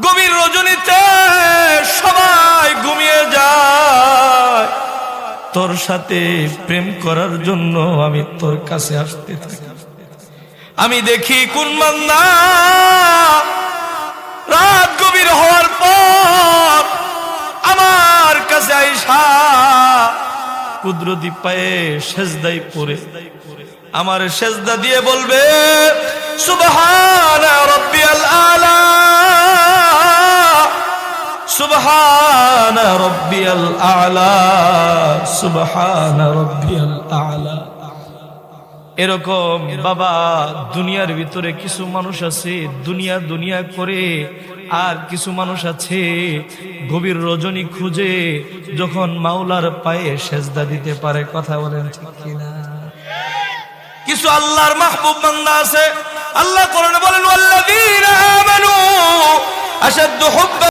গভীর রজনীতে সবাই ঘুমিয়ে যায়, তোর সাথে প্রেম করার জন্য আমি তোর কাছে আসতে থাকি। আমি দেখি কোন বান্দা রাত গভীর হওয়ার পর আমার কাছে আইসা কুদরতি পায়ে সেজদায় পড়ে আমার সেজদা দিয়ে বলবে, সুবহানা রাব্বিয়াল আলা, সুবহানা রাব্বিয়াল আলা, সুবহানা রাব্বিয়াল আলা। এরকম বাবা দুনিয়ার ভিতরে কিছু মানুষ আছে দুনিয়া দুনিয়া করে, আর কিছু মানুষ আছে গভীর রজনী খুঁজে যখন মাওলার পায়ে সেজদা দিতে পারে। কথা বলেন ঠিক কিনা? কিছু আল্লাহর মাহবুব বান্দা আছে, আল্লাহ কোরআনে বলেন, ওয়াল্লাযীনা আমানু আশাদ্দু হুব্বান